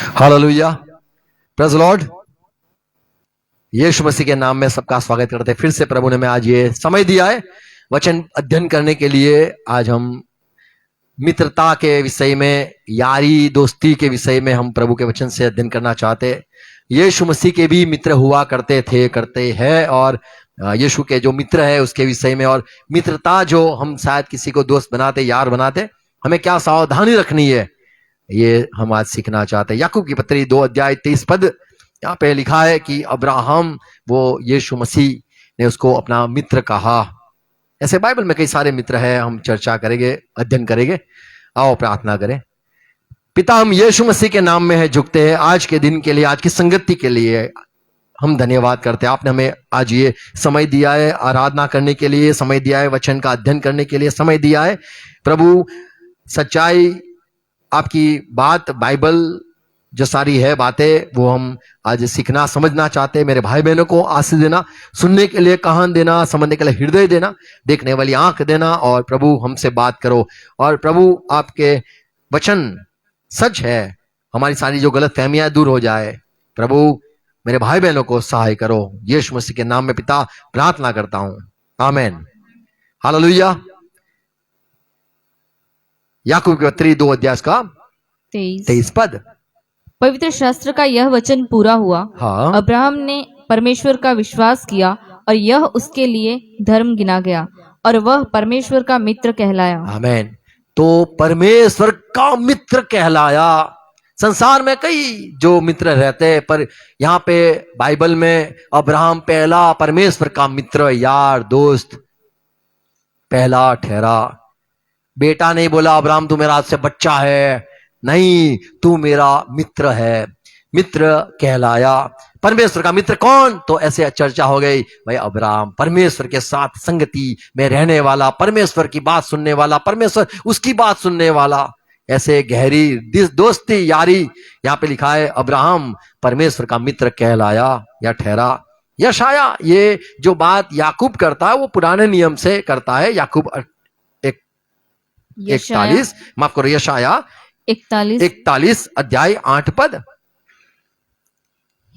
Hallelujah, praise Lord. Yeshu Masih के नाम में सबका स्वागत करते हैं। फिर से प्रभु ने मैं आज ये समय दिया है वचन अध्ययन करने के लिए। आज हम मित्रता के विषय में, यारी दोस्ती के विषय में हम प्रभु के वचन से अध्ययन करना चाहते हैं। यीशु मसीह के भी मित्र हुआ करते थे, करते हैं, और यीशु के जो मित्र है उसके विषय में, और मित्रता जो हम शायद किसी को दोस्त बनाते, यार बनाते, हमें क्या सावधानी रखनी है, ये हम आज सीखना चाहते हैं। याकूब की पत्री 2 अध्याय 23 पद, यहाँ पे लिखा है कि अब्राहम, वो यीशु मसीह ने उसको अपना मित्र कहा। ऐसे बाइबल में कई सारे मित्र हैं, हम चर्चा करेंगे, अध्ययन करेंगे। आओ प्रार्थना करें। पिता, हम यीशु मसीह के नाम में है झुकते हैं आज के दिन के लिए, आज की संगति के लिए हम धन्यवाद करते हैं। आपने हमें आज ये समय दिया है आराधना करने के लिए, समय दिया है वचन का अध्ययन करने के लिए, समय दिया है प्रभु। सच्चाई आपकी बात, बाइबल जो सारी है बातें, वो हम आज सीखना, समझना चाहते हैं। मेरे भाई बहनों को आशीष देना, सुनने के लिए कान देना, समझने के लिए हृदय देना, देखने वाली आंख देना, और प्रभु हमसे बात करो। और प्रभु आपके वचन सच है, हमारी सारी जो गलत फहमियां दूर हो जाए। प्रभु मेरे भाई बहनों को सहाय करो, यीशु मसीह के नाम में पिता प्रार्थना करता हूं, आमीन। हालेलुया। याकूब की पत्री 2 अध्याय का 23 पद। पवित्र शास्त्र का यह वचन पूरा हुआ। हाँ। अब्राहम ने परमेश्वर का विश्वास किया और यह उसके लिए धर्म गिना गया, और वह परमेश्वर का मित्र कहलाया। आमीन। तो परमेश्वर का मित्र कहलाया। संसार में कई जो मित्र रहते हैं, पर यहाँ पे बाइबल में अब्राहम पहला परमेश्वर का मित्र, यार, दोस्त पहला ठहरा। बेटा नहीं बोला अब्राहम तू मेरा से बच्चा है, नहीं, तू मेरा मित्र है, मित्र कहलाया। परमेश्वर का मित्र कौन? तो ऐसे चर्चा हो गई, भाई अब्राहम परमेश्वर के साथ संगति में रहने वाला, परमेश्वर की बात सुनने वाला, परमेश्वर उसकी बात सुनने वाला, ऐसे गहरी दोस्ती, यारी। यहाँ पे लिखा है अब्राहम परमेश्वर का मित्र कहलाया या ठहरा। यशाया, ये जो बात याकूब करता है वो पुराने नियम से करता है। याकूब 41, माफ करो, यशाया 41 अध्याय 8 पद।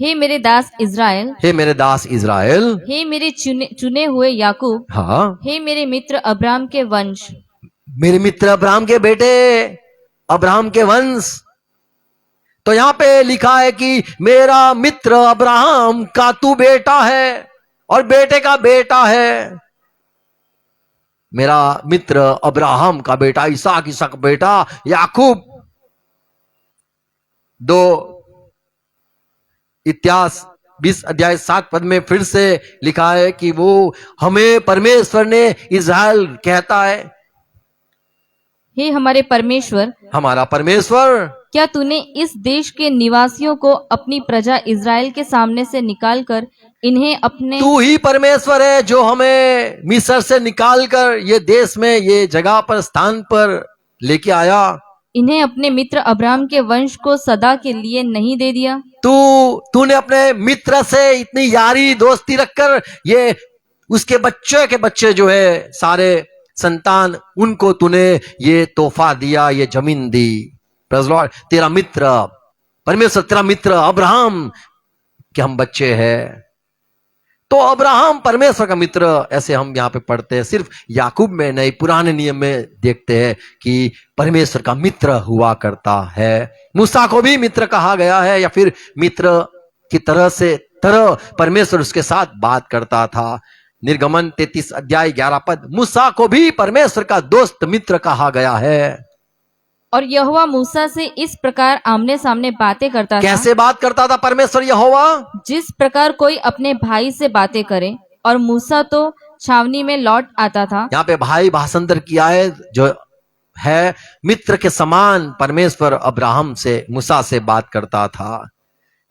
हे मेरे दास इज़राइल, हे मेरे दास इज़राइल, हे मेरे चुने हुए याकूब, हाँ, हे मेरे मित्र अब्राहम के वंश, मेरे मित्र अब्राहम के बेटे, अब्राहम के वंश। तो यहाँ पे लिखा है कि मेरा मित्र अब्राहम का तू बेटा है और बेटे का बेटा है। मेरा मित्र अब्राहम का बेटा इसहाक, इसहाक का बेटा याकूब। 2 इतिहास 20 अध्याय 7 पद में फिर से लिखा है कि वो हमें परमेश्वर ने इज़राइल कहता है। हे हमारे परमेश्वर, हमारा परमेश्वर, क्या तूने इस देश के निवासियों को अपनी प्रजा इज़राइल के सामने से निकालकर इन्हें अपने, तू ही परमेश्वर है जो हमें मिस्र से निकालकर ये देश में, ये जगह पर, स्थान पर लेके आया। इन्हें अपने मित्र अब्राहम के वंश को सदा के लिए नहीं दे दिया। तूने अपने मित्र से इतनी यारी दोस्ती रखकर ये उसके बच्चे के बच्चे जो है, सारे संतान, उनको तूने ये तोहफा दिया, ये जमीन दी। Praise Lord. तेरा मित्र परमेश्वर, तेरा मित्र अब्राहम के हम बच्चे हैं। तो अब्राहम परमेश्वर का मित्र, ऐसे हम यहाँ पे पढ़ते हैं। सिर्फ याकूब में नहीं, पुराने नियम में देखते हैं कि परमेश्वर का मित्र हुआ करता है। मूसा को भी मित्र कहा गया है, या फिर मित्र की तरह परमेश्वर उसके साथ बात करता था। निर्गमन 33 अध्याय 11 पद, मूसा को भी परमेश्वर का दोस्त, मित्र कहा गया है। और यहोवा मूसा से इस प्रकार आमने सामने बातें करता था। कैसे बात करता था परमेश्वर यहोवा? जिस प्रकार कोई अपने भाई से बातें करे, और मूसा तो छावनी में लौट आता था। यहाँ पे भाई भाषांतर किया है, जो है मित्र के समान परमेश्वर अब्राहम से, मूसा से बात करता था।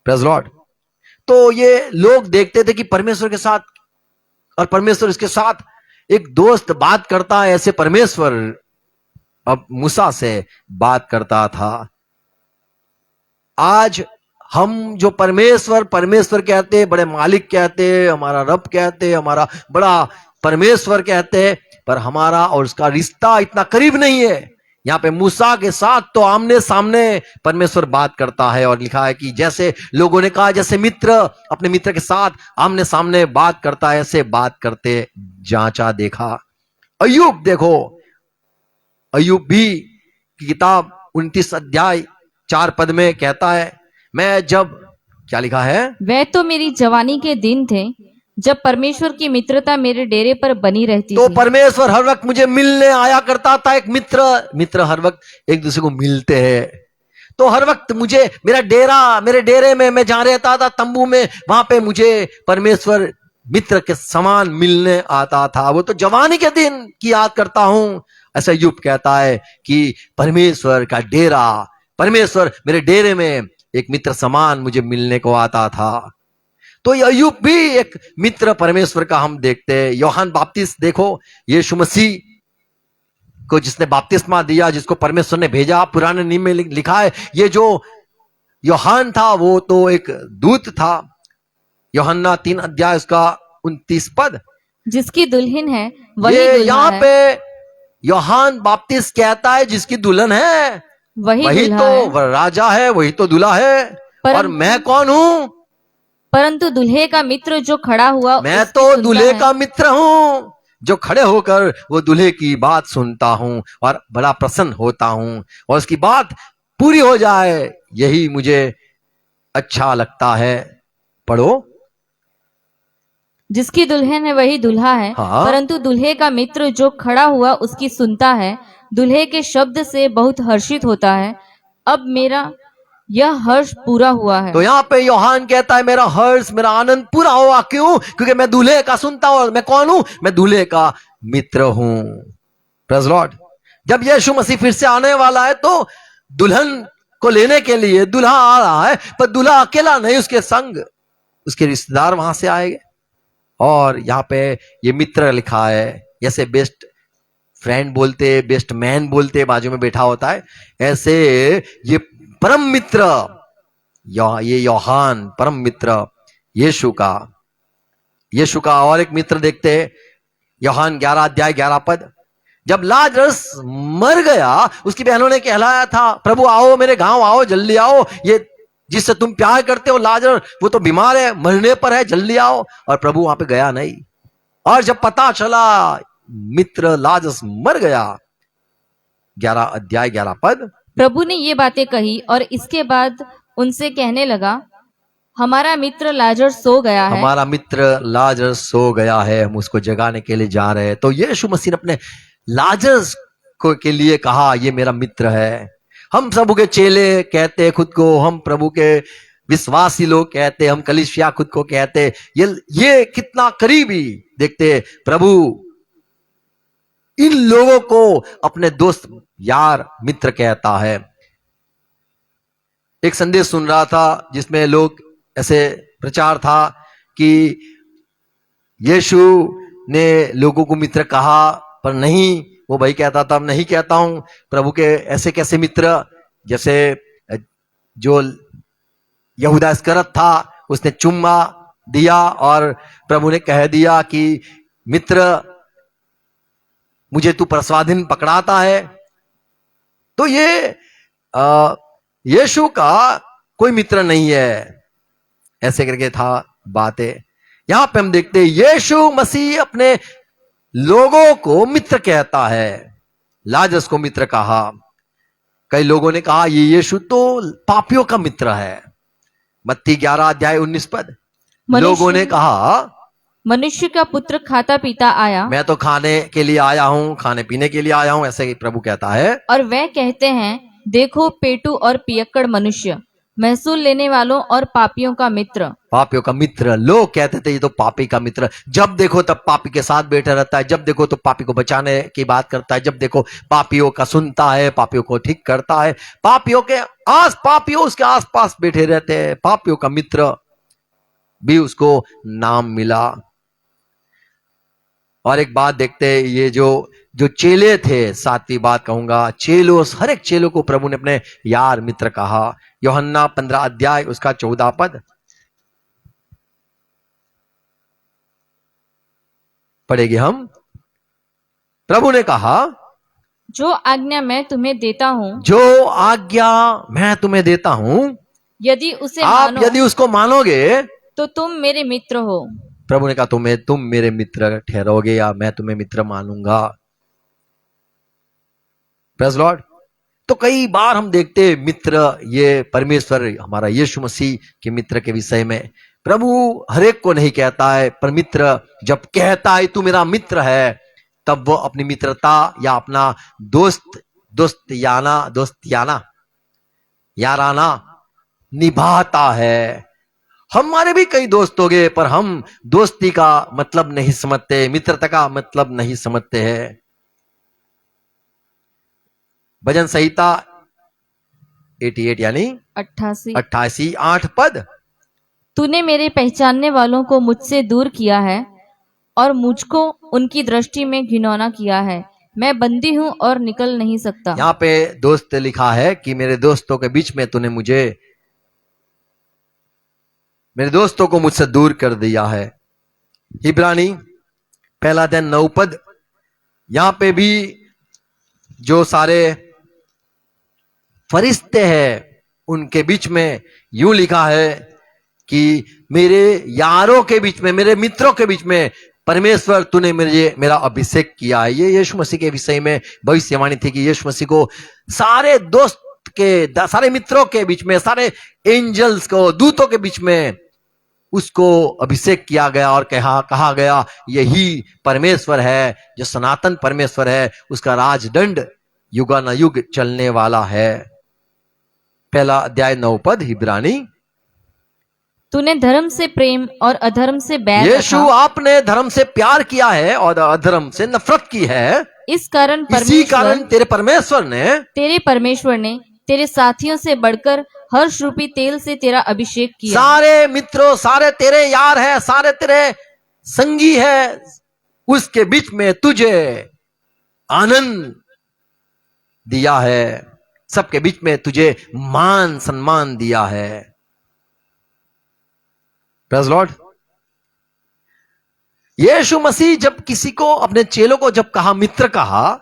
Praise Lord. तो ये लोग देखते थे कि परमेश्वर के साथ, और परमेश्वर इसके साथ एक दोस्त बात करता है, ऐसे परमेश्वर अब मूसा से बात करता था। आज हम जो परमेश्वर कहते हैं, बड़े मालिक कहते हैं, हमारा रब कहते हैं, हमारा बड़ा परमेश्वर कहते हैं, पर हमारा और उसका रिश्ता इतना करीब नहीं है। यहाँ पे मूसा के साथ तो आमने सामने परमेश्वर बात करता है, और लिखा है कि जैसे लोगों ने कहा जैसे मित्र अपने मित्र के साथ आमने सामने बात करता है, ऐसे बात करते जांचा देखा। अय्यूब देखो, अय्यूब भी की किताब 29 अध्याय 4 पद में कहता है, मैं जब, क्या लिखा है, वह तो मेरी जवानी के दिन थे जब परमेश्वर की मित्रता मेरे डेरे पर बनी रहती तो थी। परमेश्वर हर वक्त मुझे मिलने आया करता था। एक मित्र हर वक्त एक दूसरे को मिलते हैं। तो हर वक्त मुझे मेरे डेरे में मैं जहां रहता था, तंबू में, वहां पे मुझे परमेश्वर मित्र के समान मिलने आता था। वो तो जवानी के दिन की याद करता हूं। ऐसा यूब कहता है कि परमेश्वर का डेरा, परमेश्वर मेरे डेरे में एक मित्र समान मुझे मिलने को आता था। तो अय्यूब भी एक मित्र परमेश्वर का हम देखते हैं। यूहन्ना बपतिस्मा देखो, यीशु मसीह को जिसने बपतिस्मा दिया, जिसको परमेश्वर ने भेजा, पुराने नियम में लिखा है, ये जो यूहन्ना था वो तो एक दूत था। यूहन्ना 3 अध्याय उसका 29 पद, जिसकी दुल्हन है वही ये दुल्हा यहाँ है। पे यूहन्ना बपतिस्मा कहता है जिसकी दुल्हन है वही वही दुल्हा तो है। वह राजा है, वही तो दूल्हा है। और मैं कौन हूं? परंतु दूल्हे का मित्र जो खड़ा हुआ मैं उसकी तो सुनता दूल्हे है। का मित्र हूं, जो खड़े होकर वो दूल्हे की बात सुनता हूं और बड़ा प्रसन्न होता हूं, और उसकी बात पूरी हो जाए यही मुझे अच्छा लगता है। पढ़ो। जिसकी दुल्हन है वही दुल्हा है। हाँ, परंतु दूल्हे का मित्र जो खड़ा हुआ उसकी सुनता है, दूल्हे के शब्द से बहुत हर्षित होता है। अब मेरा यह हर्ष पूरा हुआ है। तो यहाँ पे यूहन्ना कहता है मेरा हर्ष, मेरा आनंद पूरा हुआ। क्यों? क्योंकि मैं दूल्हे का सुनता हूं। और मैं कौन हूं? मैं दूल्हे का मित्र हूं। Praise Lord. जब यीशु मसीह फिर से आने वाला है तो दुल्हन को लेने के लिए दूल्हा आ रहा है, पर दूल्हा अकेला नहीं, उसके संग उसके रिश्तेदार वहां से आएंगे। और यहाँ पे ये मित्र लिखा है, जैसे बेस्ट फ्रेंड बोलते, बेस्ट मैन बोलते, बाजू में बैठा होता है, ऐसे ये परम मित्र, ये यूहन्ना परम मित्र यीशु का और एक मित्र देखते हैं। यूहन्ना 11 अध्याय 11 पद, जब लाजरस मर गया, उसकी बहनों ने कहलाया था, प्रभु आओ मेरे गांव आओ, जल्दी आओ, ये जिससे तुम प्यार करते हो लाजर वो तो बीमार है, मरने पर है, जल्दी आओ। और प्रभु वहां पे गया नहीं। और जब पता चला मित्र लाजरस मर गया, 11 अध्याय 11 पद, प्रभु ने ये बातें कही और इसके बाद उनसे कहने लगा, हमारा मित्र लाजर सो गया है। हमारा मित्र लाजरस सो गया है, हम उसको जगाने के लिए जा रहे हैं। तो यीशु मसीह ने अपने लाजरस को के लिए कहा ये मेरा मित्र है। हम प्रभु के चेले कहते हैं खुद को, हम प्रभु के विश्वासी लोग कहते, हम कलीसिया खुद को कहते, ये कितना करीबी देखते प्रभु इन लोगों को अपने दोस्त, यार, मित्र कहता है। एक संदेश सुन रहा था जिसमें लोग ऐसे प्रचार था कि यीशु ने लोगों को मित्र कहा, पर नहीं, वो भाई कहता था नहीं कहता हूं प्रभु के ऐसे कैसे मित्र, जैसे जो यहूदा इस्करियोत था उसने चुम्मा दिया और प्रभु ने कह दिया कि मित्र मुझे तू प्रसादिन पकड़ाता है। तो ये यीशु का कोई मित्र नहीं है, ऐसे करके था बातें। यहां पे हम देखते हैं यीशु मसीह अपने लोगों को मित्र कहता है। लाजरस को मित्र कहा। कई लोगों ने कहा ये यीशु तो पापियों का मित्र है। मत्ती 11 अध्याय 19 पद, लोगों ने कहा मनुष्य का पुत्र खाता पीता आया मैं तो खाने के लिए आया हूं, खाने पीने के लिए आया हूं, ऐसे ही प्रभु कहता है। और वह कहते हैं, देखो पेटू और पियक्कड़ मनुष्य, महसूल लेने वालों और पापियों का मित्र। पापियों का मित्र। लोग कहते थे ये तो पापी का मित्र, जब देखो तब पापी के साथ बैठा रहता है, जब देखो तो पापी को बचाने की बात करता है, जब देखो पापियों का सुनता है, पापियों को ठीक करता है, पापियों उसके आसपास बैठे रहते हैं। पापियों का मित्र भी उसको नाम मिला। और एक बात देखते हैं, ये जो चेले थे, 7वीं बात कहूंगा, चेलों, हर एक चेलों को प्रभु ने अपने यार मित्र कहा। यूहन्ना 15 अध्याय उसका 14 पद पढ़ेंगे हम। प्रभु ने कहा, जो आज्ञा मैं तुम्हें देता हूँ, जो आज्ञा मैं तुम्हें देता हूं, यदि उसे आप मानो यदि उसको मानोगे, तो तुम मेरे मित्र हो। प्रभु ने कहा तुम मेरे मित्र ठहरोगे या मैं तुम्हें मित्र मानूंगा। Praise Lord. तो कई बार हम देखते हैं मित्र, ये परमेश्वर हमारा यीशु मसीह के मित्र के विषय में प्रभु हरेक को नहीं कहता है, पर मित्र जब कहता है तू मेरा मित्र है, तब वो अपनी मित्रता या अपना दोस्त याराना निभाता है। हमारे भी कई दोस्त हो गए, पर हम दोस्ती का मतलब नहीं समझते, मित्रता का मतलब नहीं समझते हैं। भजन संहिता 88 यानी 88। 88 8 तूने मेरे पहचानने वालों को मुझसे दूर किया है और मुझको उनकी दृष्टि में घिनौना किया है। मैं बंदी हूँ और निकल नहीं सकता। यहाँ पे दोस्त लिखा है कि मेरे दोस्तों के बीच में तूने मेरे दोस्तों को मुझसे दूर कर दिया है। इब्रानी 1:9। यहाँ पे भी जो सारे फरिश्ते हैं उनके बीच में यूं लिखा है कि मेरे यारों के बीच में, मेरे मित्रों के बीच में परमेश्वर तूने मेरा अभिषेक किया है। ये यीशु मसीह के विषय में भविष्यवाणी थी कि यीशु मसीह को सारे दोस्त के, सारे मित्रों के बीच में, सारे एंजल्स को, दूतों के बीच में उसको अभिषेक किया गया और कहा गया यही परमेश्वर है जो सनातन परमेश्वर है, उसका राजदंड युगानुयुग चलने वाला है। 1:9 इब्रानी। तूने धर्म से प्रेम और अधर्म से बैर यीशु रखा। आपने धर्म से प्यार किया है और अधर्म से नफरत की है। इस कारण इसी कारण तेरे परमेश्वर ने तेरे साथियों से बढ़कर हर्ष रूपी तेल से तेरा अभिषेक किया। सारे मित्रों, सारे तेरे यार है, सारे तेरे संगी है, उसके बीच में तुझे आनंद दिया है, सबके बीच में तुझे मान सम्मान दिया है। Praise Lord. यीशु मसीह जब किसी को, अपने चेलों को जब कहा, मित्र कहा,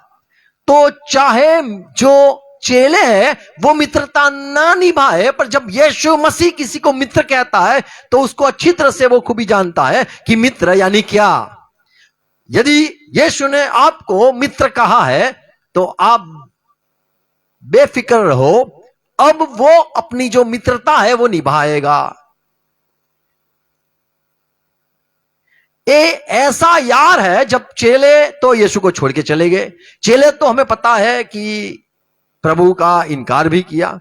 तो चाहे जो चेले हैं वो मित्रता ना निभाए, पर जब यीशु मसीह किसी को मित्र कहता है तो उसको अच्छी तरह से वो खूबी जानता है कि मित्र यानी क्या। यदि यीशु ने आपको मित्र कहा है तो आप बेफिक्र रहो, अब वो अपनी जो मित्रता है वो निभाएगा। ये ऐसा यार है, जब चेले तो यीशु को छोड़ के चले गए, चेले तो हमें पता है कि प्रभु का इनकार भी किया।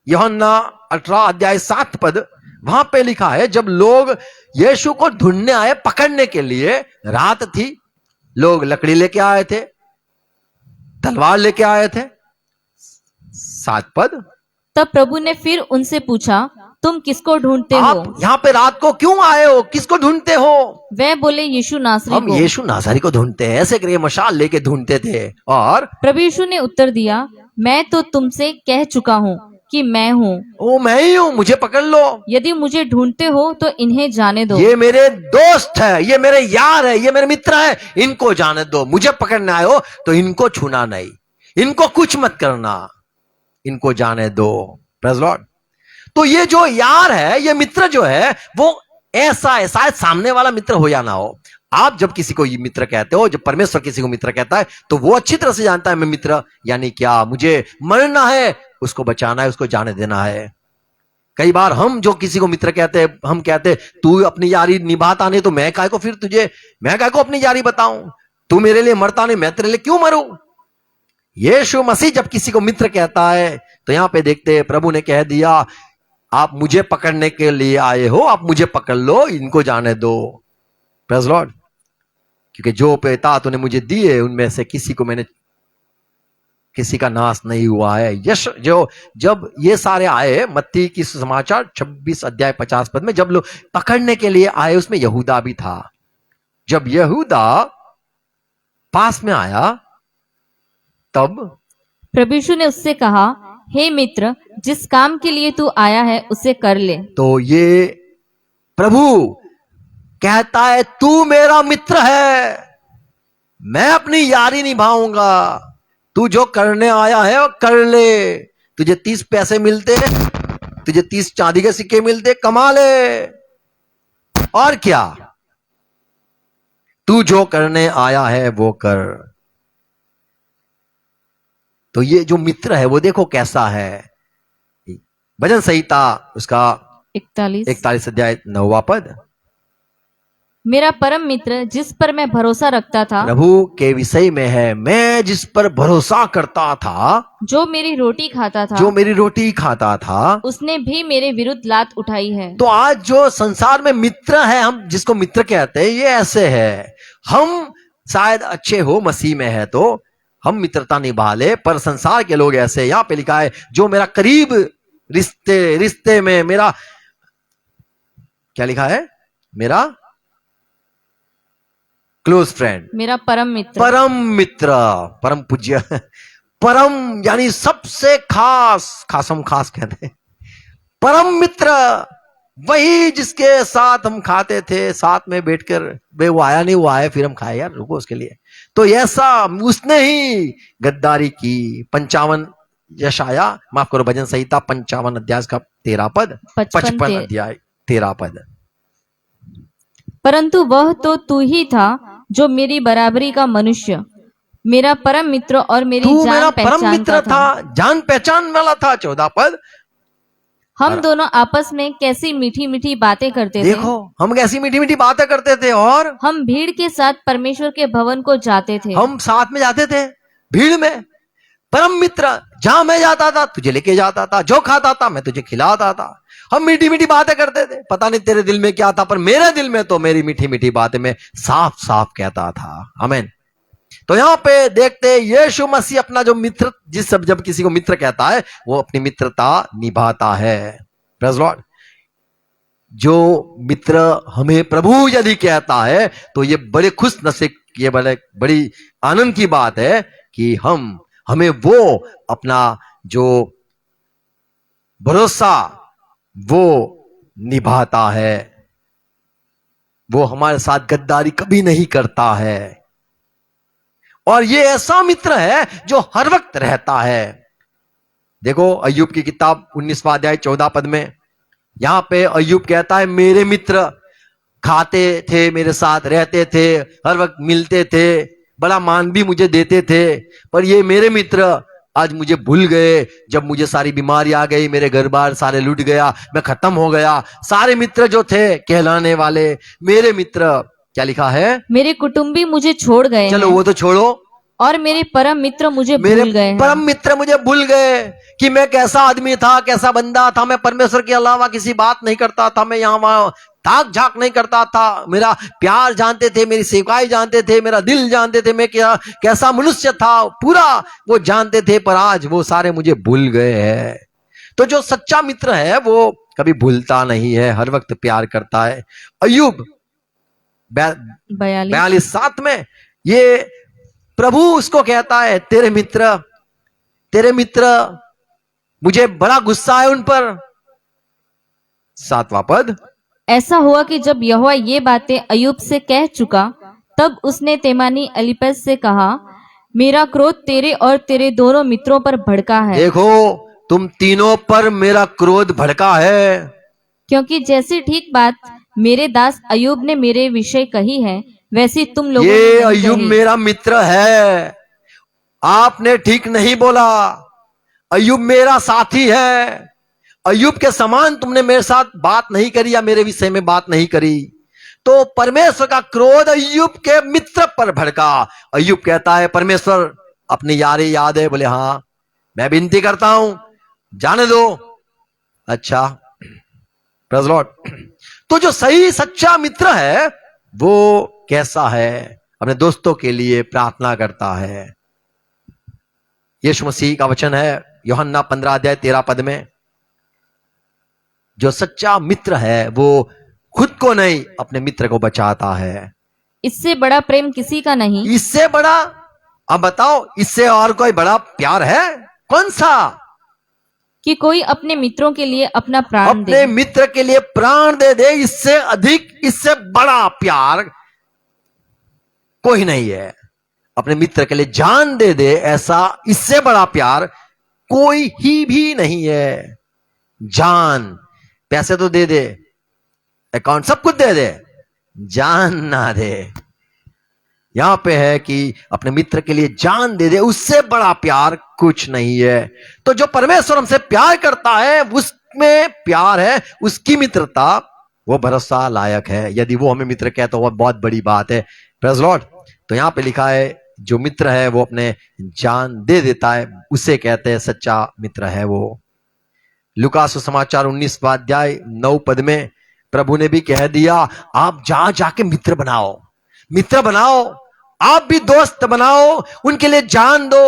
यूहन्ना 18:7 वहां पे लिखा है, जब लोग यीशु को ढूंढने आए, पकड़ने के लिए, रात थी, लोग लकड़ी लेके आए थे, तलवार लेके आए थे। 7 तब प्रभु ने फिर उनसे पूछा, तुम किसको ढूंढते हो? आप यहाँ पे रात को क्यों आए हो? किसको ढूंढते हो? वे बोले, यीशु नासरी हम को। यीशु नासरी को ढूंढते हैं। ऐसे करके मशाल लेके ढूंढते थे। और प्रभु यीशु ने उत्तर दिया, मैं तो तुमसे कह चुका हूँ कि मैं हूँ। वो मैं ही हूं, मुझे पकड़ लो। यदि मुझे ढूंढते हो तो इन्हें जाने दो। ये मेरे दोस्त है, ये मेरे यार है, ये मेरे मित्र है, इनको जाने दो। मुझे पकड़ने आए हो तो इनको छूना नहीं, इनको कुछ मत करना, इनको जाने दो। Praise Lord. तो ये जो यार है, ये मित्र जो है वो ऐसा है, शायद सामने वाला मित्र हो या ना हो। आप जब किसी को ये मित्र कहते हो, जब परमेश्वर किसी को मित्र कहता है, तो वो अच्छी तरह से जानता है मैं मित्र यानी क्या, मुझे मरना है, उसको बचाना है, उसको जाने देना है। कई बार हम जो किसी को मित्र कहते हैं, हम कहते तू अपनी यारी निभाता नहीं तो मैं काय को फिर तुझे, मैं काय को अपनी यारी बताऊं, तू मेरे लिए मरता नहीं, मैं तेरे लिए क्यों मरूं। यीशु मसीह जब किसी को मित्र कहता है तो यहां पे देखते हैं, प्रभु ने कह दिया, आप मुझे पकड़ने के लिए आए हो, आप मुझे पकड़ लो, इनको जाने दो। Praise Lord. क्योंकि जो पिता तूने मुझे दिए उनमें से किसी का नाश नहीं हुआ है। यश जो जब ये सारे आए, मत्ती की समाचार 26:50 में, जब लोग पकड़ने के लिए आए, उसमें यहूदा भी था। जब यहूदा पास में आया तब प्रभु यीशु ने उससे कहा, हे मित्र, जिस काम के लिए तू आया है उसे कर ले। तो ये प्रभु कहता है, तू मेरा मित्र है, मैं अपनी यारी निभाऊंगा, तू जो करने आया है वो कर ले। तुझे 30 पैसे मिलते, तुझे 30 चांदी के सिक्के मिलते, कमा ले। और क्या, तू जो करने आया है वो कर। तो ये जो मित्र है वो देखो कैसा है। भजन संहिता उसका 41। 41 अध्याय 9वां पद। मेरा परम मित्र जिस पर मैं भरोसा रखता था, प्रभु के विषय में है, मैं जिस पर भरोसा करता था, जो मेरी रोटी खाता था, जो मेरी रोटी खाता था, उसने भी मेरे विरुद्ध लात उठाई है। तो आज जो संसार में मित्र है, हम जिसको मित्र कहते हैं, ये ऐसे है। हम शायद अच्छे हो, मसीह में है तो हम मित्रता निभा ले, पर संसार के लोग ऐसे, यहां पे लिखा है जो मेरा करीब रिश्ते में मेरा, क्या लिखा है, मेरा क्लोज फ्रेंड, मेरा परम मित्र, परम मित्र, परम पूज्य, परम यानी सबसे खास, खासम खास कहते हैं, परम मित्र वही जिसके साथ हम खाते थे, साथ में बैठकर, वे वो आया नहीं, वो आया फिर हम खाए, यार रुको उसके लिए। तो ऐसा उसने ही गद्दारी की। 55 यशाया, माफ करो, भजन संहिता 55 अध्याय का 13 पद, 55 अध्याय 13 पद। परंतु वह तो तू ही था जो मेरी बराबरी का मनुष्य, मेरा परम मित्र और मेरी तू जान मेरा परम पहचान मित्र का था। था, जान पहचान वाला था। 14 पद। हम दोनों आपस में कैसी मीठी मीठी बातें करते थे। देखो हम कैसी मीठी मीठी बातें करते थे, और हम भीड़ के साथ परमेश्वर के भवन को जाते थे। हम साथ में जाते थे भीड़ में। परम मित्र, जहां मैं जाता था तुझे लेके जाता था, जो खाता था मैं तुझे खिलाता था। हम मीठी मीठी बातें करते थे, पता नहीं तेरे दिल में क्या था, पर मेरे दिल में तो मेरी मीठी मीठी बातें मैं साफ साफ कहता था। आमीन। तो यहां पे देखते यीशु मसीह अपना जो मित्र, जब किसी को मित्र कहता है वो अपनी मित्रता निभाता है। Praise Lord. जो मित्र हमें प्रभु यदि कहता है तो ये बड़े खुश नसीब, ये बड़ी आनंद की बात है कि हमें वो अपना जो भरोसा वो निभाता है। वो हमारे साथ गद्दारी कभी नहीं करता है, और ये ऐसा मित्र है जो हर वक्त रहता है। देखो अय्यूब की किताब 19वां अध्याय 14 पद में, यहां पे अय्यूब कहता है मेरे मित्र खाते थे, मेरे साथ रहते थे, हर वक्त मिलते थे, बड़ा मान भी मुझे देते थे, पर ये मेरे मित्र आज मुझे भूल गए। जब मुझे सारी बीमारी आ गई, मेरे घर बार सारे लूट गया, मैं खत्म हो गया। सारे मित्र जो थे कहलाने वाले, मेरे मित्र, क्या लिखा है, मेरे कुटुंबी मुझे छोड़ गए चलो हैं, वो तो छोड़ो, और मेरे परम मित्र मुझे मेरे भूल गए हैं। परम मित्र मुझे भूल गए कि मैं कैसा आदमी था, कैसा बंदा था। मैं परमेश्वर के अलावा किसी बात नहीं करता था, मैं यहां वहां ताक झाक नहीं करता था। मेरा प्यार जानते थे, मेरी सेवकाई जानते थे, मेरा दिल जानते थे, मैं कैसा मनुष्य था पूरा वो जानते थे, पर आज वो सारे मुझे भूल गए हैं। तो जो सच्चा मित्र है वो कभी भूलता नहीं है, हर वक्त प्यार करता है। अय्यूब 42:7 में ये प्रभु उसको कहता है तेरे मित्र मुझे बड़ा गुस्सा है उन पर। 7वां पद। ऐसा हुआ कि जब यहोवा ये बातें अय्यूब से कह चुका, तब उसने तेमानी एलीपज से कहा, मेरा क्रोध तेरे और तेरे दोनों मित्रों पर भड़का है। देखो तुम तीनों पर मेरा क्रोध भड़का है, क्योंकि जैसी ठीक बात मेरे दास अय्यूब ने मेरे विषय कही है, वैसी तुम लोगों ने ये नहीं अय्यूब कही। मेरा मित्र है, आपने ठीक नहीं बोला। अय्यूब मेरा साथी है, अय्यूब के समान तुमने मेरे साथ बात नहीं करी या मेरे विषय में बात नहीं करी। तो परमेश्वर का क्रोध अय्यूब के मित्र पर भड़का। अय्यूब कहता है परमेश्वर अपनी यारी याद है, बोले हाँ मैं विनती करता हूं जाने दो। अच्छा, प्रेज़ लॉर्ड। तो जो सही सच्चा मित्र है वो कैसा है, अपने दोस्तों के लिए प्रार्थना करता है। यीशु मसीह का वचन है यूहन्ना 15 अध्याय 13 पद में, जो सच्चा मित्र है वो खुद को नहीं अपने मित्र को बचाता है। इससे बड़ा प्रेम किसी का नहीं। इससे बड़ा, अब बताओ इससे और कोई बड़ा प्यार है कौन सा, कि कोई अपने मित्रों के लिए अपना प्राण दे। अपने मित्र के लिए प्राण दे। इससे अधिक, इससे बड़ा प्यार कोई नहीं है। अपने मित्र के लिए जान दे दे, ऐसा इससे बड़ा प्यार कोई ही भी नहीं है। जान, पैसे तो दे दे, अकाउंट सब कुछ दे दे, जान ना दे। यहां पे है कि अपने मित्र के लिए जान दे दे, उससे बड़ा प्यार कुछ नहीं है। तो जो परमेश्वर हमसे प्यार करता है उसमें प्यार है, उसकी मित्रता वो भरोसा लायक है। यदि वो हमें मित्र कहता है तो वह बहुत बड़ी बात है। Praise Lord. तो यहां पे लिखा है जो मित्र है वो अपने जान दे देता है, उसे कहते हैं सच्चा मित्र है वो। लूका सुसमाचार 19वां अध्याय 9 पद में प्रभु ने भी कह दिया, आप जाके मित्र बनाओ, मित्र बनाओ, आप भी दोस्त बनाओ, उनके लिए जान दो,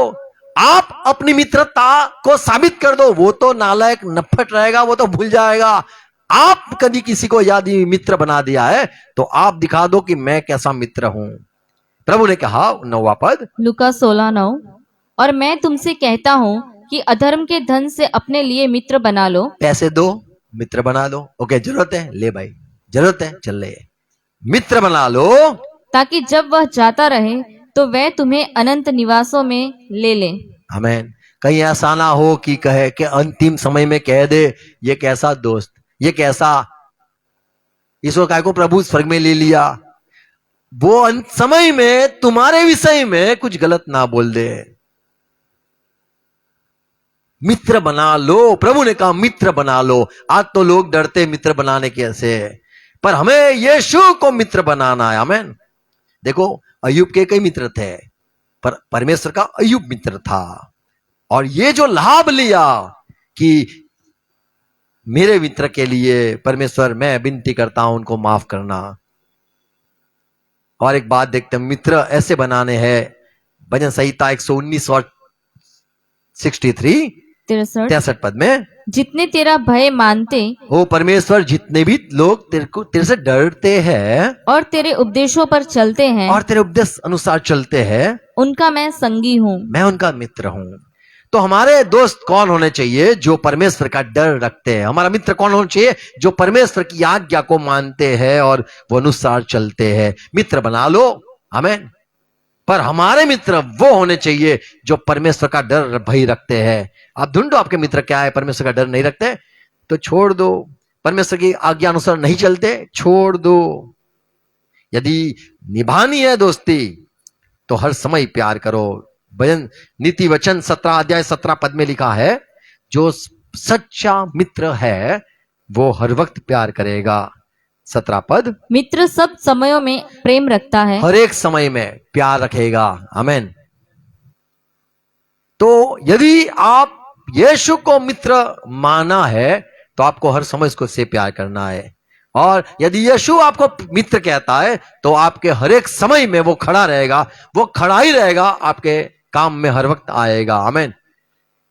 आप अपनी मित्रता को साबित कर दो। वो तो नालायक नफट रहेगा, वो तो भूल जाएगा। आप कभी किसी को यदि मित्र बना दिया है तो आप दिखा दो कि मैं कैसा मित्र हूं। प्रभु ने कहा 9वां पद, लूका 16:9, और मैं तुमसे कहता हूँ कि अधर्म के धन से अपने लिए मित्र बना लो। पैसे दो, मित्र बना लो। ओके, जरूरत है, ले भाई, जरूरत है, चल ले, मित्र बना लो, ताकि जब वह जाता रहे तो वह तुम्हें अनंत निवासों में ले ले। आमीन। कहीं ऐसा ना हो कि कहे कि अंतिम समय में कह दे, ये कैसा दोस्त, ये कैसा, इसको काय को प्रभु स्वर्ग में ले लिया, वो अंत समय में तुम्हारे विषय में कुछ गलत ना बोल दे। मित्र बना लो, प्रभु ने कहा मित्र बना लो। आज तो लोग डरते मित्र बनाने के से, पर हमें यीशु को मित्र बनाना है। आमीन। देखो, अय्यूब के कई मित्र थे, पर परमेश्वर का अय्यूब मित्र था। और ये जो लाभ लिया कि मेरे मित्र के लिए परमेश्वर, मैं विनती करता हूं उनको माफ करना। और एक बात देखते हैं, मित्र ऐसे बनाने हैं। भजन संहिता 119 और 63 63 पद में, जितने तेरा भय मानते ओ परमेश्वर, जितने भी लोग तेरे से डरते हैं और तेरे उपदेशों पर चलते हैं, और तेरे उपदेश अनुसार चलते हैं, उनका मैं संगी हूँ। मैं उनका मित्र हूं। तो हमारे दोस्त कौन होने चाहिए? जो परमेश्वर का डर रखते हैं। हमारा मित्र कौन होना चाहिए? जो परमेश्वर की आज्ञा को मानते हैं और वो अनुसार चलते हैं। मित्र बना लो, आमीन। पर हमारे मित्र वो होने चाहिए जो परमेश्वर का डर भय रखते हैं। आप ढूंढो आपके मित्र क्या है, परमेश्वर का डर नहीं रखते तो छोड़ दो। परमेश्वर की आज्ञा अनुसार नहीं चलते, छोड़ दो। यदि निभानी है दोस्ती तो हर समय प्यार करो। भजन नीति वचन 17 अध्याय 17 पद में लिखा है, जो सच्चा मित्र है वो हर वक्त प्यार करेगा। 17 पद, मित्र सब समयों में प्रेम रखता है। हर एक समय में प्यार रखेगा। आमीन। तो यदि आप यीशु को मित्र माना है तो आपको हर समय उसको से प्यार करना है। और यदि यीशु आपको मित्र कहता है तो आपके हर एक समय में वो खड़ा रहेगा, वो खड़ा ही रहेगा, आपके काम में हर वक्त आएगा। आमीन।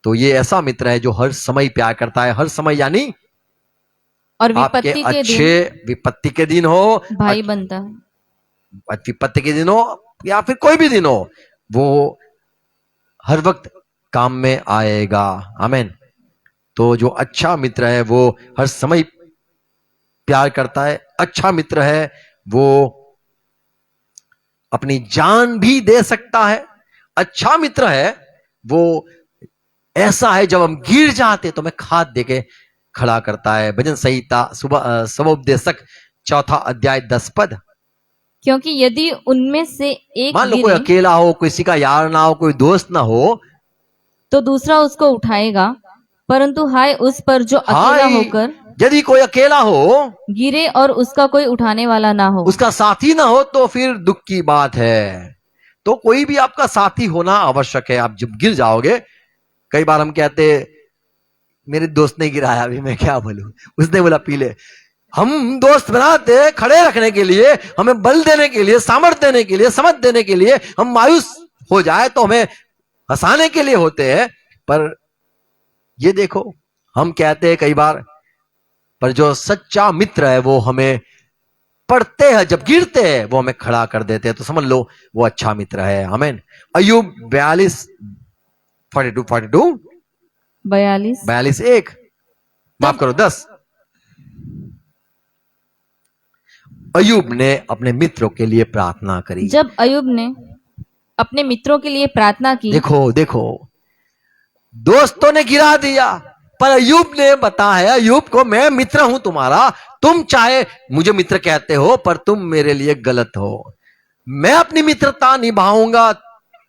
तो ये ऐसा मित्र है जो हर समय प्यार करता है। हर समय यानी और आपके विपत्ति के अच्छे दिन विपत्ति के दिन हो, भाई बनता है। विपत्ति के दिन हो या फिर कोई भी दिन हो, वो हर वक्त काम में आएगा। आमीन। तो जो अच्छा मित्र है वो हर समय प्यार करता है। अच्छा मित्र है वो अपनी जान भी दे सकता है। अच्छा मित्र है वो ऐसा है जब हम गिर जाते तो हमें खाद देके खड़ा करता है। भजन संहिता सुबोपदेशक 4 अध्याय 10 पद, क्योंकि यदि उनमें से एक मान लो कोई गिरे अकेला हो, किसी का यार ना हो, कोई दोस्त ना हो, तो दूसरा उसको उठाएगा, परंतु हाय उस पर जो अकेला हाय, होकर यदि कोई अकेला हो, गिरे और उसका कोई उठाने वाला ना हो। उसका साथी ना हो तो फिर दुख की बात है। तो कोई भी आपका साथी होना आवश्यक है। आप जब गिर जाओगे, कई बार हम कहते मेरे दोस्त ने गिराया, अभी मैं क्या बोलूं, उसने बोला पी ले। हम दोस्त बनाते खड़े रखने के लिए, हमें बल देने के लिए, सामर्थ्य देने के लिए, समझ देने के लिए। हम मायूस हो जाए तो हमें हंसाने के लिए होते हैं। पर ये देखो, हम कहते हैं कई बार, पर जो सच्चा मित्र है वो हमें पढ़ते हैं, जब गिरते हैं वो हमें खड़ा कर देते हैं। तो समझ लो वो अच्छा मित्र है। आमीन। अय्यूब 42 42 1, माफ करो 10। अय्यूब ने अपने मित्रों के लिए प्रार्थना करी। जब अय्यूब ने अपने मित्रों के लिए प्रार्थना की। देखो देखो, दोस्तों ने गिरा दिया, पर अय्यूब ने बताया अय्यूब को, मैं मित्र हूं तुम्हारा, तुम चाहे मुझे मित्र कहते हो पर तुम मेरे लिए गलत हो, मैं अपनी मित्रता निभाऊंगा,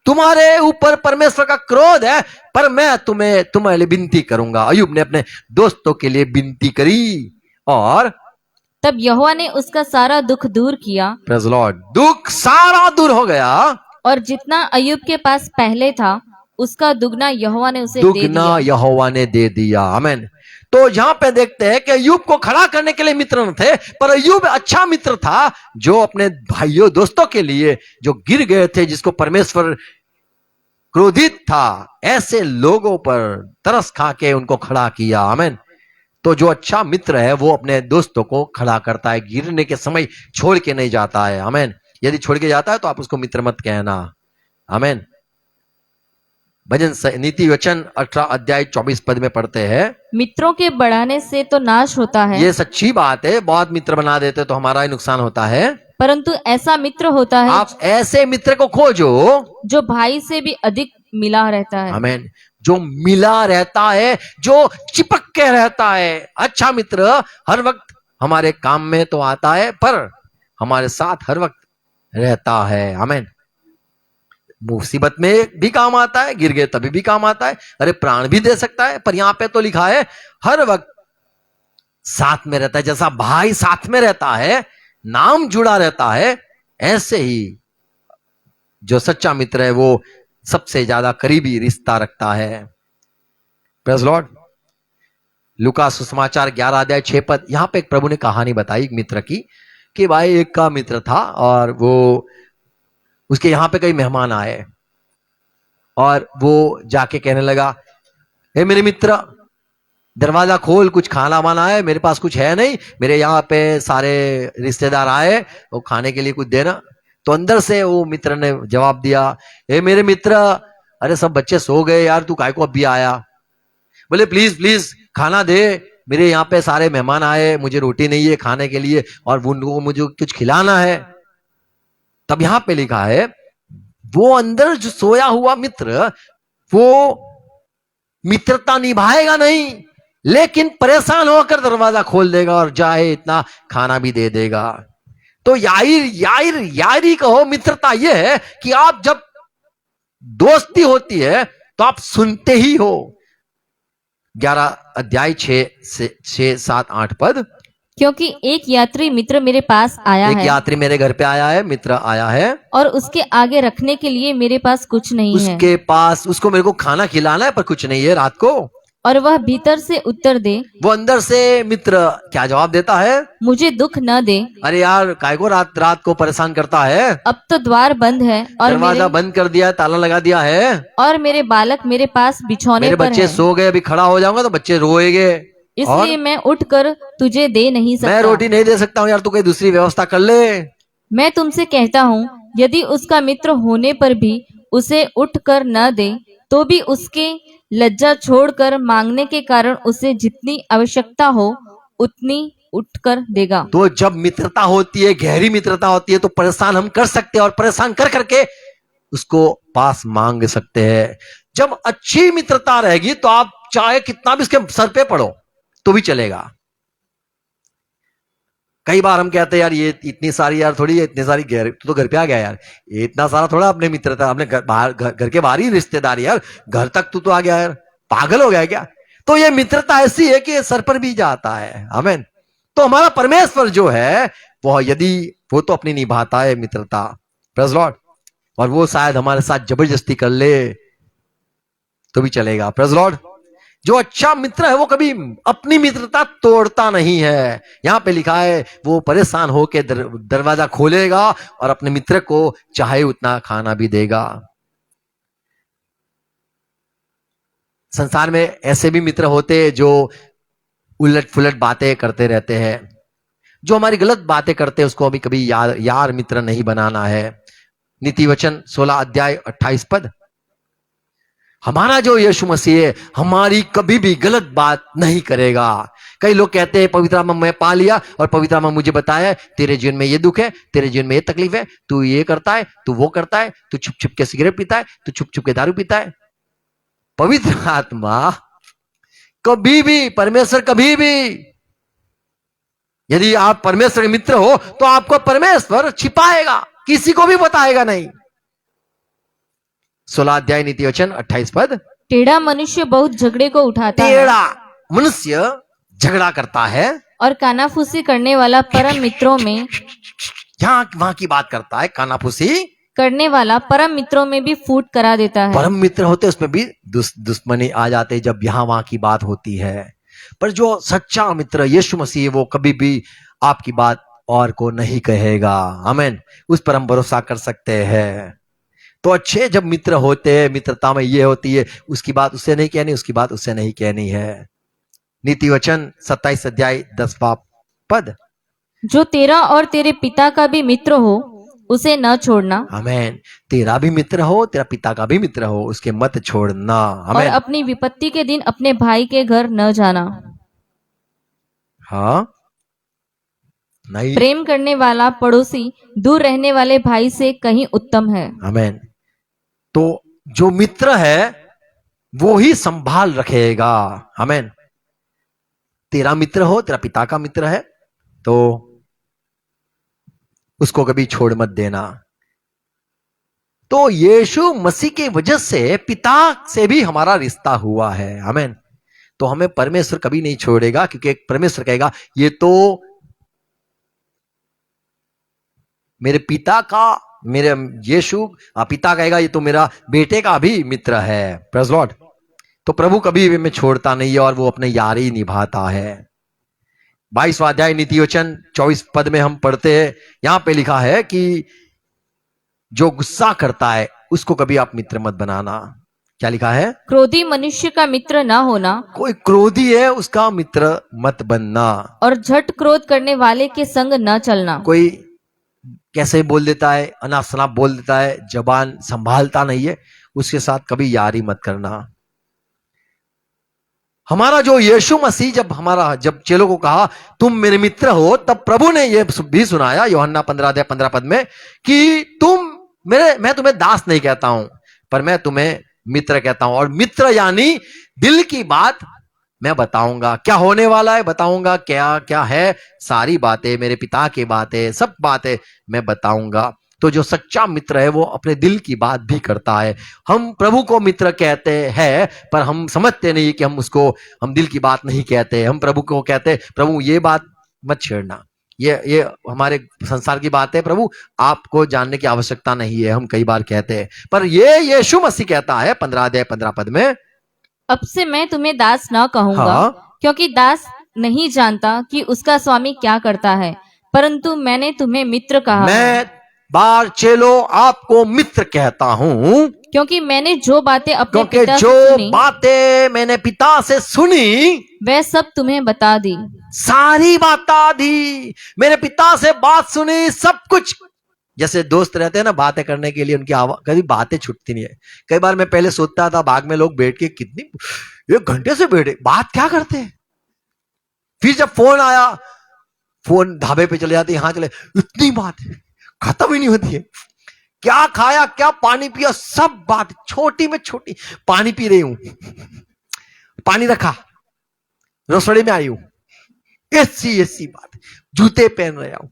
तुम्हारे ऊपर परमेश्वर का क्रोध है पर मैं तुम्हारे लिए विनती करूंगा। अय्यूब ने अपने दोस्तों के लिए विनती करी और तब यहोवा ने उसका सारा दुख दूर किया प्रेज़ लॉर्ड, दुख सारा दूर हो गया, और जितना अय्यूब के पास पहले था उसका दुगना यहोवा ने उसे दे दुगना दिया। यहोवा ने दे दिया। आमेन। तो यहां पे देखते हैं कि अय्यूब को खड़ा करने के लिए मित्र न थे, पर अय्यूब अच्छा मित्र था जो अपने भाइयों दोस्तों के लिए जो गिर गए थे, जिसको परमेश्वर क्रोधित था, ऐसे लोगों पर तरस खा के उनको खड़ा किया। आमेन। तो जो अच्छा मित्र है वो अपने दोस्तों को खड़ा करता है, गिरने के समय छोड़ के नहीं जाता है। आमेन। यदि छोड़ के जाता है तो आप उसको मित्र मत कहना। आमेन। भजन नीति वचन 18 अध्याय 24 पद में पढ़ते हैं, मित्रों के बढ़ाने से तो नाश होता है, ये सच्ची बात है, बहुत मित्र बना देते तो हमारा ही नुकसान होता है। परंतु ऐसा मित्र होता है आप ऐसे मित्र को खोजो जो भाई से भी अधिक मिला रहता है। आमेन, जो मिला रहता है, जो चिपक के रहता है। अच्छा मित्र हर वक्त हमारे काम में तो आता है पर हमारे साथ हर वक्त रहता है। आमेन। मुसीबत में भी काम आता है, गिर गए तभी भी काम आता है, अरे प्राण भी दे सकता है, पर यहां पे तो लिखा है हर वक्त साथ में रहता है। जैसा भाई साथ में रहता है, नाम जुड़ा रहता है, ऐसे ही जो सच्चा मित्र है वो सबसे ज्यादा करीबी रिश्ता रखता है। Praise Lord. लूका सुसमाचार 11 अध्याय 6 पद, यहां पे एक प्रभु ने कहानी बताई एक मित्र की, कि भाई एक का मित्र था और वो उसके यहां पे कई मेहमान आए और वो जाके कहने लगा, हे मेरे मित्र दरवाजा खोल, कुछ खाना वाना है, मेरे पास कुछ है नहीं, मेरे यहाँ पे सारे रिश्तेदार आए, वो खाने के लिए कुछ देना। तो अंदर से वो मित्र ने जवाब दिया, हे मेरे मित्र, अरे सब बच्चे सो गए यार, तू काहे को अभी आया? बोले प्लीज प्लीज खाना दे, मेरे यहाँ पे सारे मेहमान आए, मुझे रोटी नहीं है खाने के लिए और उनको मुझे कुछ खिलाना है। तब यहां पे लिखा है वो अंदर जो सोया हुआ मित्र वो मित्रता निभाएगा नहीं, लेकिन परेशान होकर दरवाजा खोल देगा और चाहे इतना खाना भी दे देगा। तो यारी कहो, मित्रता यह है कि आप जब दोस्ती होती है तो आप सुनते ही हो। 11 अध्याय 6 7 8 पद, क्योंकि एक यात्री मित्र मेरे पास आया एक है यात्री मेरे घर पे आया है, मित्र आया है और उसके आगे रखने के लिए मेरे पास कुछ नहीं है, उसके पास, उसको मेरे को खाना खिलाना है पर कुछ नहीं है रात को। और वह भीतर से उत्तर दे, वो अंदर से मित्र क्या जवाब देता है? मुझे दुख न दे, अरे यार काय को रात रात को परेशान करता है, अब तो द्वार बंद है और दरवाजा बंद कर दिया है, ताला लगा दिया है, मेरे बालक मेरे पास बिछौने मेरे पर बच्चे है, सो गए, अभी खड़ा हो जाऊंगा तो बच्चे रोएंगे, इसलिए मैं उठकर तुझे दे नहीं मैं सकता। रोटी नहीं दे सकता हूँ यार, तू कोई दूसरी व्यवस्था कर ले। मैं तुमसे कहता हूँ, यदि उसका मित्र होने पर भी उसे उठकर न दे, तो भी उसके लज्जा छोड़कर मांगने के कारण उसे जितनी आवश्यकता हो उतनी उठकर देगा। तो जब मित्रता होती है, गहरी मित्रता होती है, तो परेशान हम कर सकते हैं और परेशान कर करके उसको पास मांग सकते हैं। जब अच्छी मित्रता रहेगी तो आप चाहे कितना भी उसके सर पे पड़ो तो भी चलेगा। कई बार हम कहते हैं यार ये इतनी सारी यार थोड़ी है, इतनी सारी तो घर पे आ गया यार, ये इतना सारा थोड़ा अपने मित्रता, अपने घर के बाहर ही रिश्तेदारी यार, घर तक तू तो आ गया यार, पागल हो गया क्या? तो ये मित्रता ऐसी है कि सर पर भी जाता है। आमीन। तो हमारा परमेश्वर जो है वह यदि वो तो अपनी निभाता है मित्रता, प्रेज़ लॉर्ड, और वो शायद हमारे साथ जबरदस्ती कर ले तो भी चलेगा, प्रेज़ लॉर्ड। जो अच्छा मित्र है वो कभी अपनी मित्रता तोड़ता नहीं है। यहां पे लिखा है वो परेशान होकर दरवाजा खोलेगा और अपने मित्र को चाहे उतना खाना भी देगा। संसार में ऐसे भी मित्र होते हैं जो उलट फुलट बातें करते रहते हैं, जो हमारी गलत बातें करते हैं उसको अभी कभी यार मित्र नहीं बनाना है। नीति वचन 16 अध्याय 28 पद, हमारा जो यीशु मसीह है हमारी कभी भी गलत बात नहीं करेगा, कई लोग कहते हैं पवित्र आत्मा मैं पा लिया और पवित्र आत्मा मुझे बताया तेरे जीवन में ये दुख है, तेरे जीवन में ये तकलीफ है, तू ये करता है, तू वो करता है, तू छुप छुप के सिगरेट पीता है, तू छुप छुप के दारू पीता है। पवित्र आत्मा कभी भी, परमेश्वर कभी भी, यदि आप परमेश्वर के मित्र हो तो आपको परमेश्वर छिपाएगा, किसी को भी बताएगा नहीं। 16 अध्याय नीति वचन 28 पद। टेढ़ा मनुष्य बहुत झगड़े को उठाता है टेढ़ा मनुष्य झगड़ा करता है और कानाफूसी करने वाला परम मित्रों में यहां वहां की बात करता है, कानाफूसी करने वाला परम मित्रों में भी फूट करा देता है। परम मित्र होते उसमें भी दुश्मनी आ जाते जब यहां वहां की बात होती है। पर जो सच्चा मित्र यीशु मसीह वो कभी भी आपकी बात और को नहीं कहेगा। आमीन। उस पर हम भरोसा कर सकते हैं। तो अच्छे जब मित्र होते हैं, मित्रता में ये होती है उसकी बात उससे नहीं कहनी, उसकी बात उससे नहीं कहनी है। नीति वचन 27 अध्याय 10वां पद। जो तेरा और तेरे पिता का भी मित्र हो उसे न छोड़ना। आमीन। तेरा भी मित्र हो, तेरा पिता का भी मित्र हो, उसके मत छोड़ना। और आमीन। अपनी विपत्ति के दिन अपने भाई के घर न जाना। हाँ नहीं। प्रेम करने वाला पड़ोसी दूर रहने वाले भाई से कहीं उत्तम है। आमीन। तो जो मित्र है वो ही संभाल रखेगा। आमीन। तेरा मित्र हो, तेरा पिता का मित्र है तो उसको कभी छोड़ मत देना। तो यीशु मसीह की वजह से पिता से भी हमारा रिश्ता हुआ है। आमीन। तो हमें परमेश्वर कभी नहीं छोड़ेगा, क्योंकि परमेश्वर कहेगा ये तो मेरे पिता का, मेरे यीशु पिता कहेगा ये तो मेरा बेटे का भी मित्र है। Praise Lord. तो प्रभु कभी भी हमें छोड़ता नहीं है और वो अपने यारी निभाता है। 22वां अध्याय नीति वचन 24 पद में हम पढ़ते हैं, यहां पे लिखा है कि जो गुस्सा करता है उसको कभी आप मित्र मत बनाना। क्या लिखा है? क्रोधी मनुष्य का मित्र न होना। कोई क्रोधी है उसका मित्र मत बनना। और झट क्रोध करने वाले के संग न चलना। कोई कैसे बोल देता है, अनाप शनाप बोल देता है, जबान संभालता नहीं है, उसके साथ कभी यारी मत करना। हमारा जो यीशु मसीह जब चेलों को कहा तुम मेरे मित्र हो, तब प्रभु ने यह भी सुनाया यूहन्ना 15 अध्याय 15 पद में कि मैं तुम्हें दास नहीं कहता हूं पर मैं तुम्हें मित्र कहता हूं। और मित्र यानी दिल की बात मैं बताऊंगा, क्या होने वाला है बताऊंगा, क्या क्या है सारी बातें, मेरे पिता की बातें, सब बातें मैं बताऊंगा। तो जो सच्चा मित्र है वो अपने दिल की बात भी करता है। हम प्रभु को मित्र कहते हैं पर हम समझते नहीं कि हम दिल की बात नहीं कहते। हम प्रभु को कहते प्रभु ये बात मत छेड़ना, ये हमारे संसार की बात है, प्रभु आपको जानने की आवश्यकता नहीं है, हम कई बार कहते हैं। पर ये यीशु मसीह कहता है 15 अध्याय 15 पद में, अब से मैं तुम्हें दास न कहूंगा। हाँ। क्योंकि दास नहीं जानता कि उसका स्वामी क्या करता है, परंतु मैंने तुम्हें मित्र कहा है। मैं बार चेलो आपको मित्र कहता हूं क्योंकि मैंने जो बातें अपने क्योंकि पिता से जो सुनी बातें मैंने पिता से सुनी वह सब तुम्हें बता दी। सारी बता दी। मेरे पिता से बात सुनी सब कुछ। जैसे दोस्त रहते हैं ना बातें करने के लिए, उनकी आवाज कभी बातें छूटती नहीं है। कई बार मैं पहले सोचता था बाग में लोग बैठ के कितनी 1 घंटे से बैठे बात क्या करते हैं। फिर जब फोन आया, फोन ढाबे पे चले जाते, यहां चले, इतनी बात खत्म ही नहीं होती है। क्या खाया, क्या पानी पिया, सब बात छोटी में छोटी। पानी पी रही हूं, पानी रखा, रसोई में आई हूं, ऐसी बात, जूते पहन रहा हूं।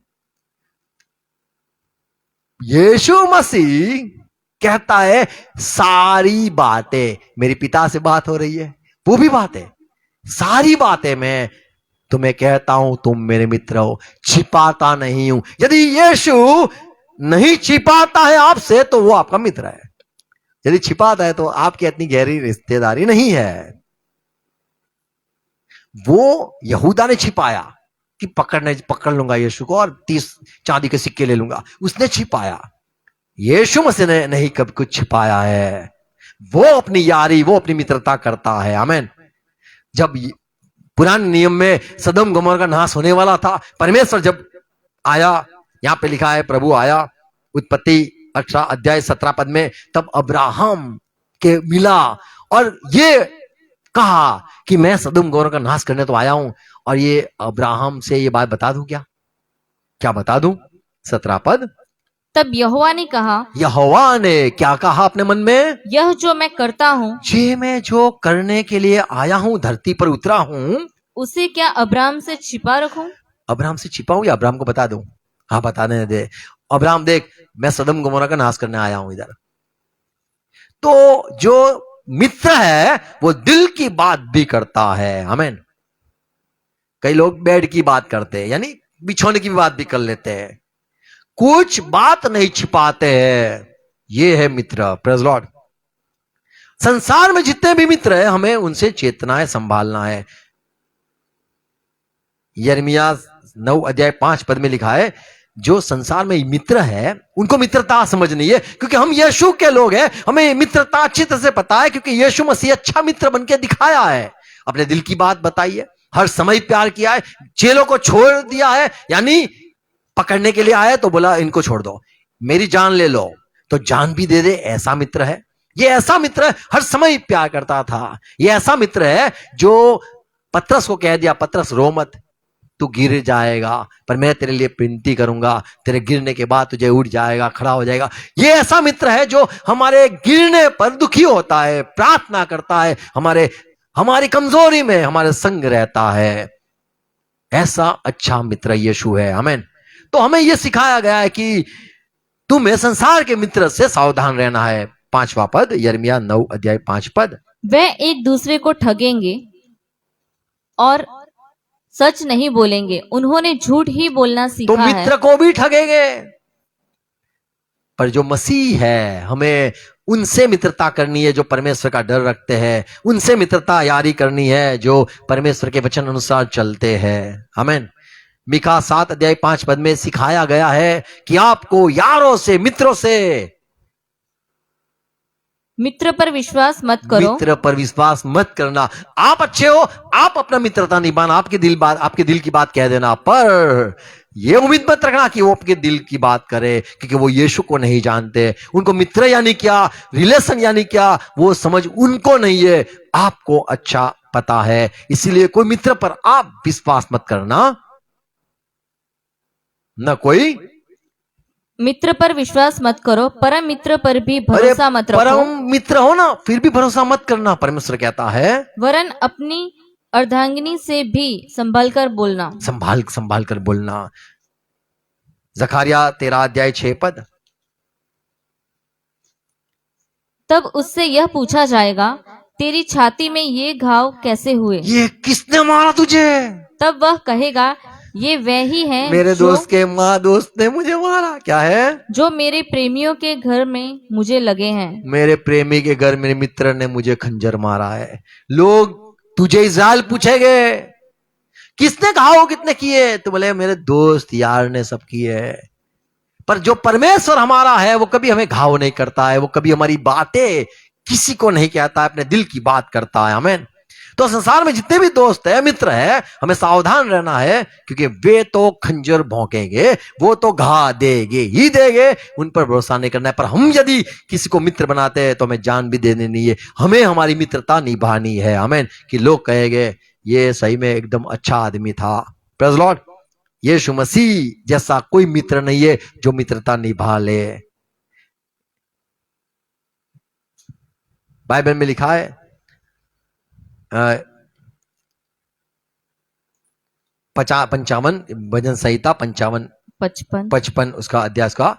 यीशु मसीह कहता है सारी बातें, मेरे पिता से बात हो रही है, वो भी बात है, सारी बातें मैं तुम्हें कहता हूं, तुम मेरे मित्र हो, छिपाता नहीं हूं। यदि यीशु नहीं छिपाता है आपसे तो वो आपका मित्र है। यदि छिपाता है तो आपकी इतनी गहरी रिश्तेदारी नहीं है। वो यहूदा ने छिपाया कि पकड़ लूंगा यीशु को और 30 चांदी के सिक्के ले लूंगा, उसने छिपाया। यीशु मसीह ने नहीं कब कुछ छिपाया है। वो अपनी यारी, वो अपनी मित्रता करता है। आमीन। जब पुराने नियम में सदोम गमोरा का नाश होने वाला था, परमेश्वर जब आया, यहां पे लिखा है प्रभु आया उत्पत्ति 18 अध्याय 17 पद में, तब अब्राहम के मिला और ये कहा कि मैं सदोम गमोरा का नाश करने तो आया हूं और ये अब्राहम से ये बात बता दूं क्या? क्या बता दूं? 17 पद। तब यहोवा ने कहा, यहोवा ने क्या कहा अपने मन में? यह जो मैं करता हूँ ये मैं जो करने के लिए आया हूं, धरती पर उतरा हूं, उसे क्या अब्राम से छिपा रखूं? अब्राहम से छिपाऊं या अब्राहम को बता दूं? हाँ, बताने दे। अब्राहम देख, मैं सदम गमोरा का नाश करने आया हूं इधर। तो जो मित्र है वो दिल की बात भी करता है। आमीन। कई लोग बेड की बात करते हैं, यानी बिछोने की भी बात भी कर लेते हैं, कुछ बात नहीं छिपाते हैं। ये है मित्र। Praise Lord. संसार में जितने भी मित्र हैं, हमें उनसे चेतना है, संभालना है। यिर्मयाह 9 अध्याय 5 पद में लिखा है, जो संसार में मित्र है उनको मित्रता समझनी है, क्योंकि हम यीशु के लोग हैं। हमें मित्रता अच्छी तरह से पता है, क्योंकि यीशु मसीह अच्छा मित्र बनके दिखाया है। अपने दिल की बात बताई है, हर समय प्यार किया है, चेलों को छोड़ दिया है, यानी पकड़ने के लिए आया तो बोला इनको छोड़ दो, मेरी जान ले लो तो जान भी दे दे, ऐसा मित्र है। ये ऐसा मित्र है, हर समय प्यार करता था। ये ऐसा मित्र है जो पतरस को कह दिया, पतरस रो मत, तू गिर जाएगा, पर मैं तेरे लिए विनती करूंगा, तेरे गिरने के बाद तुझे उठ जाएगा, खड़ा हो जाएगा। ये ऐसा मित्र है जो हमारे गिरने पर दुखी होता है, प्रार्थना करता है, हमारी कमजोरी में हमारे संग रहता है। ऐसा अच्छा मित्र यीशु है। आमीन। तो हमें यह सिखाया गया है कि तुम्हें संसार के मित्र से सावधान रहना है। 5वां पद, यिर्मयाह 9 अध्याय 5 पद। वे एक दूसरे को ठगेंगे और सच नहीं बोलेंगे, उन्होंने झूठ ही बोलना तो सीखा मित्र है। को भी ठगेंगे, पर जो मसीह है, हमें उनसे मित्रता करनी है जो परमेश्वर का डर रखते हैं, उनसे मित्रता यारी करनी है जो परमेश्वर के वचन अनुसार चलते हैं। आमीन। मीका 7 अध्याय 5 पद में सिखाया गया है कि आपको यारों से, मित्रों से, मित्र पर विश्वास मत करो। मित्र पर विश्वास मत करना। आप अच्छे हो, आप अपना मित्रता निभाना, आपके दिल की बात कह देना, पर ये उम्मीद मत रखना कि वो आपके दिल की बात करे, क्योंकि वो यीशु को नहीं जानते। उनको मित्र यानी क्या, रिलेशन यानी क्या, वो समझ उनको नहीं है, आपको अच्छा पता है। इसीलिए कोई मित्र पर आप विश्वास मत करना, न कोई मित्र पर विश्वास मत करो, परम मित्र पर भी अरे भरोसा मत रखो, परम मित्र हो ना, फिर भी भरोसा मत करना, परमेश्वर कहता है। वरन अपनी अर्धांगिनी से भी संभल कर बोलना। संभाल कर बोलना। जकारिया 13 अध्याय 6 पद। तब उससे यह पूछा जाएगा, तेरी छाती में ये घाव कैसे हुए? ये किसने मारा तुझे? तब वह कहेगा, ये वही है मेरे जो दोस्त के माँ दोस्त ने मुझे मारा। क्या है? जो मेरे प्रेमियों के घर में मुझे लगे हैं। मेरे प्रेमी के घर मेरे मित्र ने मुझे खंजर मारा है। लोग तुझे इज़राइल पूछेंगे, किसने घाव कितने किए? तो बोले मेरे दोस्त यार ने सब किए। पर जो परमेश्वर हमारा है वो कभी हमें घाव नहीं करता है, वो कभी हमारी बातें किसी को नहीं कहता है, अपने दिल की बात करता है। आमीन। तो संसार में जितने भी दोस्त है, मित्र है, हमें सावधान रहना है, क्योंकि वे तो खंजर भौंकेंगे, वो तो घा देंगे ही देंगे, उन पर भरोसा नहीं करना है। पर हम यदि किसी को मित्र बनाते हैं तो हमें जान भी देनी नहीं है, हमें हमारी मित्रता निभानी है। आमीन। कि लोग कहेंगे ये सही में एकदम अच्छा आदमी था। Praise Lord. यीशु मसीह जैसा कोई मित्र नहीं है जो मित्रता निभा ले। बाइबल में लिखा है 55 भजन संहिता 55 उसका अध्याय का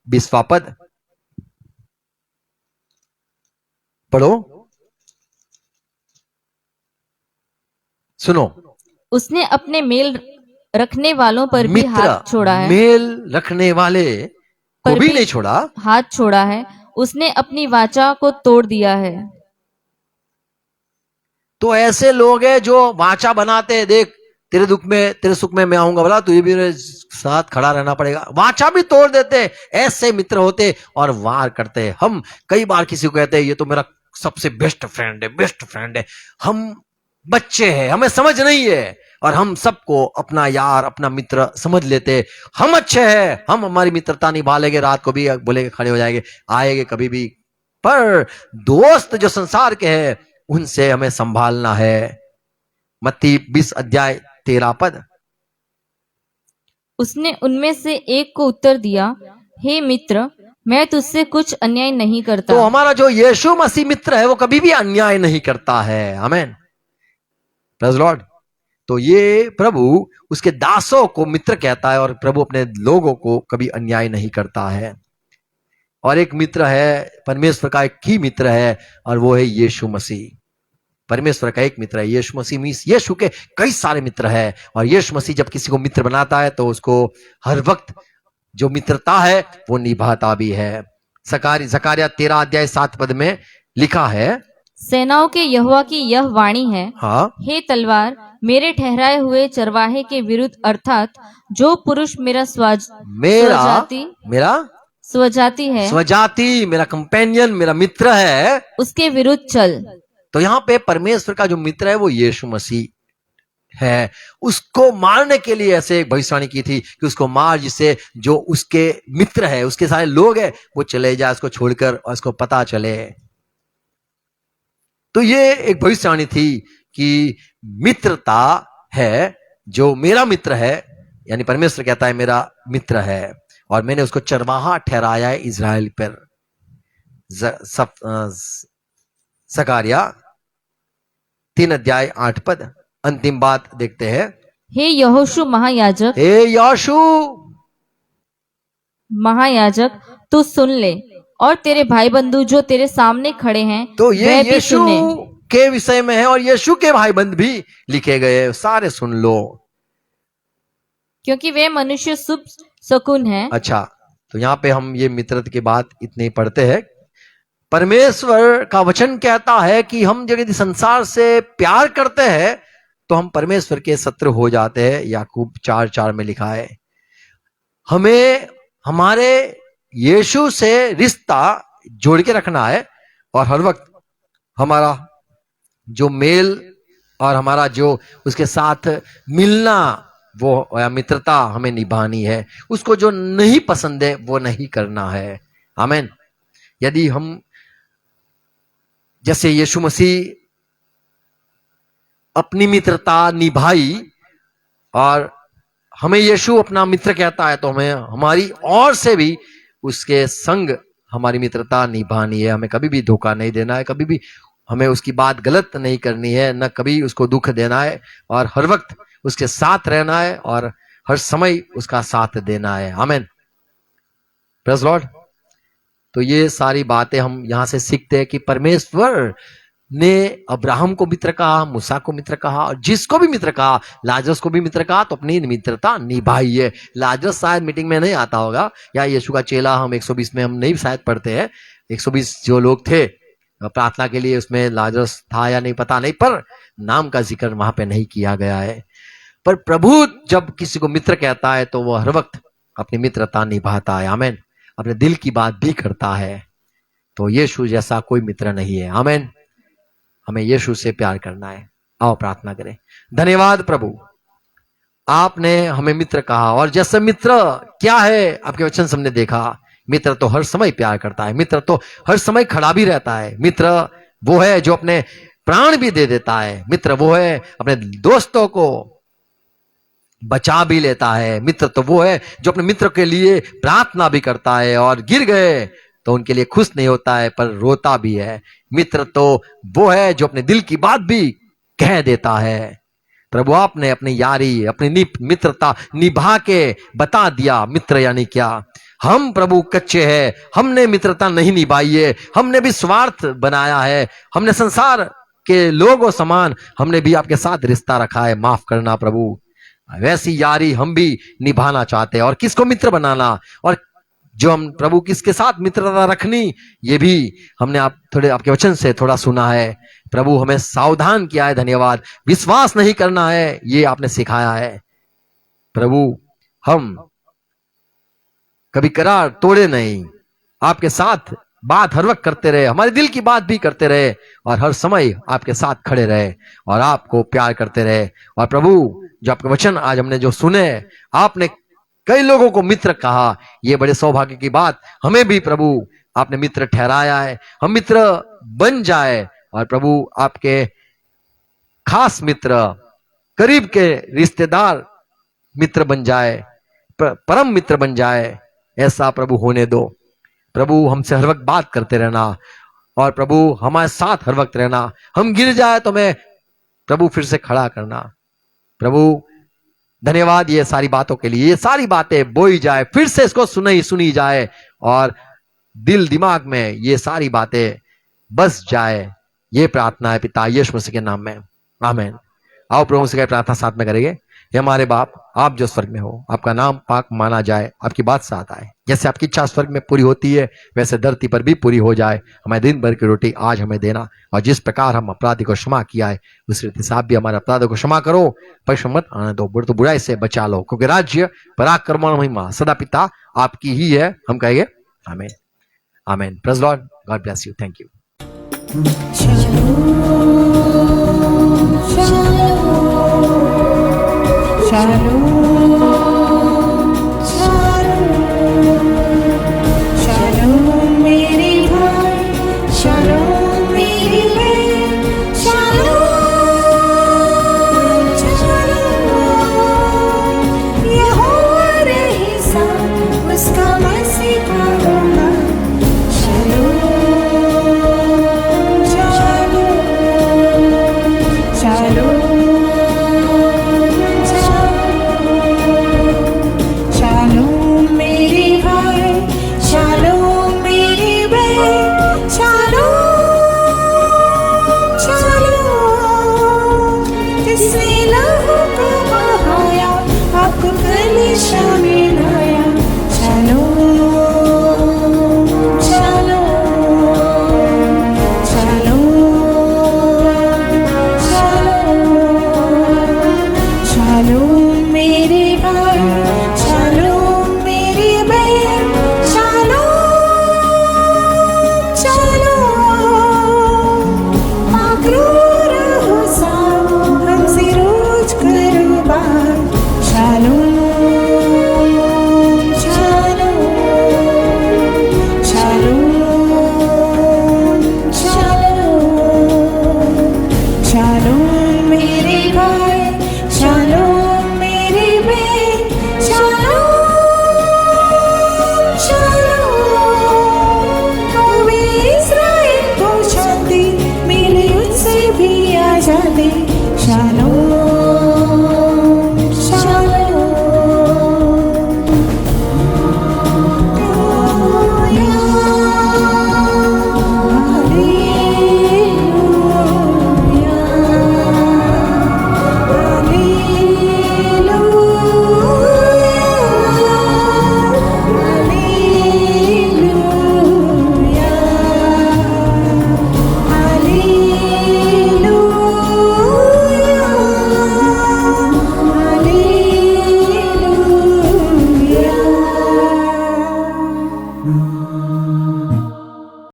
20वां पद पढ़ो, सुनो। उसने अपने मेल रखने वालों पर भी हाथ छोड़ा है, मेल रखने वाले को पर भी भी नहीं छोड़ा। हाथ छोड़ा है, उसने अपनी वाचा को तोड़ दिया है। तो ऐसे लोग हैं जो वाचा बनाते हैं, देख तेरे दुख में तेरे सुख में मैं आऊंगा, बोला तुझे भी मेरे साथ खड़ा रहना पड़ेगा, वाचा भी तोड़ देते। ऐसे मित्र होते और वार करते। हम कई बार किसी को कहते हैं ये तो मेरा सबसे बेस्ट फ्रेंड है, हम बच्चे हैं, हमें समझ नहीं है, और हम सबको अपना यार अपना मित्र समझ लेते। हम अच्छे हैं, हम हमारी मित्रता निभा लेंगे, रात को भी बोलेंगे, खड़े हो जाएंगे, आएंगे कभी भी। पर दोस्त जो संसार के हैं उनसे हमें संभालना है। मत्ती 20 अध्याय 13 पद। उसने उनमें से एक को उत्तर दिया, हे मित्र, मैं तुझसे कुछ अन्याय नहीं करता। तो हमारा जो यीशु मसीह मित्र है वो कभी भी अन्याय नहीं करता है। आमेन, प्रेज़ लॉर्ड। तो ये प्रभु उसके दासों को मित्र कहता है और प्रभु अपने लोगों को कभी अन्याय नहीं करता है। और एक मित्र है, परमेश्वर का एक ही मित्र है और वो है यीशु मसीह। परमेश्वर का एक मित्र है यीशु मसीह। मींस यीशु के कई सारे मित्र हैं और यीशु मसीह जब किसी को मित्र बनाता है तो उसको हर वक्त जो मित्रता है वो निभाता भी है। जकारिया 13 अध्याय 7 पद में लिखा है, सेनाओं के यहोवा की यह वाणी है, हाँ, हे तलवार, मेरे ठहराए हुए चरवाहे के विरुद्ध, अर्थात जो पुरुष मेरा मेरा स्वजाति है, स्वजाति, मेरा कंपेनियन, मेरा मित्र है, उसके विरुद्ध चल। तो यहां पे परमेश्वर का जो मित्र है वो यीशु मसीह है। उसको मारने के लिए ऐसे एक भविष्यवाणी की थी कि उसको मार, जिससे जो उसके मित्र है, उसके सारे लोग हैं, वो चले जाए उसको छोड़कर और उसको पता चले। तो ये एक भविष्यवाणी थी कि मित्रता है, जो मेरा मित्र है, यानी परमेश्वर कहता है मेरा मित्र है और मैंने उसको चरवाहा ठहराया है इजराइल पर। जकारिया 3 अध्याय 8 पद। अंतिम बात देखते हैं, हे यहोशू महायाजक, हे यहोशू महायाजक, तू सुन ले, और तेरे भाई बंधु जो तेरे सामने खड़े हैं तो ये वह भी यीशु सुने। के विषय में है और यीशु के भाई बंद भी लिखे गए, सारे सुन लो, क्योंकि वे मनुष्य शुभ शकुन है। अच्छा, तो यहाँ पे हम ये मित्रता की बात इतनी पढ़ते हैं। परमेश्वर का वचन कहता है कि हम जब यदि संसार से प्यार करते हैं तो हम परमेश्वर के शत्रु हो जाते हैं। याकूब 4:4 में लिखा है। हमें हमारे यीशु से रिश्ता जोड़ के रखना है और हर वक्त हमारा जो मेल और हमारा जो उसके साथ मिलना, वो या मित्रता हमें निभानी है। उसको जो नहीं पसंद है वो नहीं करना है। आमीन। यदि हम जैसे यीशु मसीह अपनी मित्रता निभाई और हमें यीशु अपना मित्र कहता है, तो हमें हमारी ओर से भी उसके संग हमारी मित्रता निभानी है। हमें कभी भी धोखा नहीं देना है, कभी भी हमें उसकी बात गलत नहीं करनी है, न कभी उसको दुख देना है, और हर वक्त उसके साथ रहना है और हर समय उसका साथ देना है। आमीन, प्रेज़ लॉर्ड। तो ये सारी बातें हम यहां से सीखते हैं कि परमेश्वर ने अब्राहम को मित्र कहा, मूसा को मित्र कहा, और जिसको भी मित्र कहा, लाजरस को भी मित्र कहा, तो अपनी मित्रता निभाई है। लाजरस शायद मीटिंग में नहीं आता होगा, या यीशु का चेला हम 120 में हम नहीं शायद पढ़ते हैं। 120 जो लोग थे प्रार्थना के लिए, उसमें लाजरस था या नहीं पता नहीं, पर नाम का जिक्र वहां पे नहीं किया गया है। पर प्रभु जब किसी को मित्र कहता है तो वो हर वक्त अपनी मित्रता निभाता है। आमीन, अपने दिल की बात भी करता है। तो यीशु जैसा कोई मित्र नहीं है। आमीन, हमें यीशु से प्यार करना है। आओ प्रार्थना करें। धन्यवाद प्रभु, आपने हमें मित्र कहा, और जैसे मित्र क्या है आपके वचन से हमने देखा। मित्र तो हर समय प्यार करता है, मित्र तो हर समय खड़ा भी रहता है, मित्र वो है जो अपने प्राण भी दे देता है, मित्र वो है अपने दोस्तों को बचा भी लेता है, मित्र तो वो है जो अपने मित्र के लिए प्रार्थना भी करता है, और गिर गए तो उनके लिए खुश नहीं होता है पर रोता भी है। मित्र तो वो है जो अपने दिल की बात भी कह देता है। प्रभु आपने अपनी यारी, अपनी मित्रता निभा के बता दिया मित्र यानी क्या। हम प्रभु कच्चे हैं, हमने मित्रता नहीं निभाई है, हमने भी स्वार्थ बनाया है, हमने संसार के लोगों समान हमने भी आपके साथ रिश्ता रखा है। माफ करना प्रभु, वैसी यारी हम भी निभाना चाहते हैं, और किसको मित्र बनाना, और जो हम प्रभु किसके साथ मित्रता रखनी, ये भी हमने आप थोड़े आपके वचन से थोड़ा सुना है। प्रभु हमें सावधान किया है, धन्यवाद। विश्वास नहीं करना है, ये आपने सिखाया है प्रभु। हम कभी करार तोड़े नहीं, आपके साथ बात हर वक्त करते रहे, हमारे दिल की बात भी करते रहे, और हर समय आपके साथ खड़े रहे और आपको प्यार करते रहे। और प्रभु जो आपके वचन आज हमने जो सुने, आपने कई लोगों को मित्र कहा, ये बड़े सौभाग्य की बात। हमें भी प्रभु आपने मित्र ठहराया है, हम मित्र बन जाए, और प्रभु आपके खास मित्र करीब के रिश्तेदार मित्र बन जाए, परम मित्र बन जाए, ऐसा प्रभु होने दो। प्रभु हमसे हर वक्त बात करते रहना और प्रभु हमारे साथ हर वक्त रहना। हम गिर जाए तो मैं प्रभु फिर से खड़ा करना। प्रभु धन्यवाद ये सारी बातों के लिए। ये सारी बातें बोई जाए, फिर से इसको सुनी जाए और दिल दिमाग में ये सारी बातें बस जाए। ये प्रार्थना है पिता यीशु मसीह के नाम में, आमीन। आओ प्रभु से प्रार्थना साथ में करेंगे। हे हमारे बाप, आप जो स्वर्ग में हो, आपका नाम पाक माना जाए, आपकी बात साथ आए। जैसे आपकी इच्छा स्वर्ग में पूरी होती है, वैसे धरती पर भी पूरी हो जाए। हमें दिन भर की रोटी आज हमें देना, और जिस प्रकार हम अपराधी को क्षमा किया है, उस रीति से आप भी हमारे अपराधों को क्षमा करो। पर मत आने दो, तो बुराई से बचा लो, क्योंकि राज्य, पराक्रम और महिमा सदा पिता आपकी ही है। हम कहेंगे आमीन, आमीन। Praise Lord, God bless you, thank you. Shalom.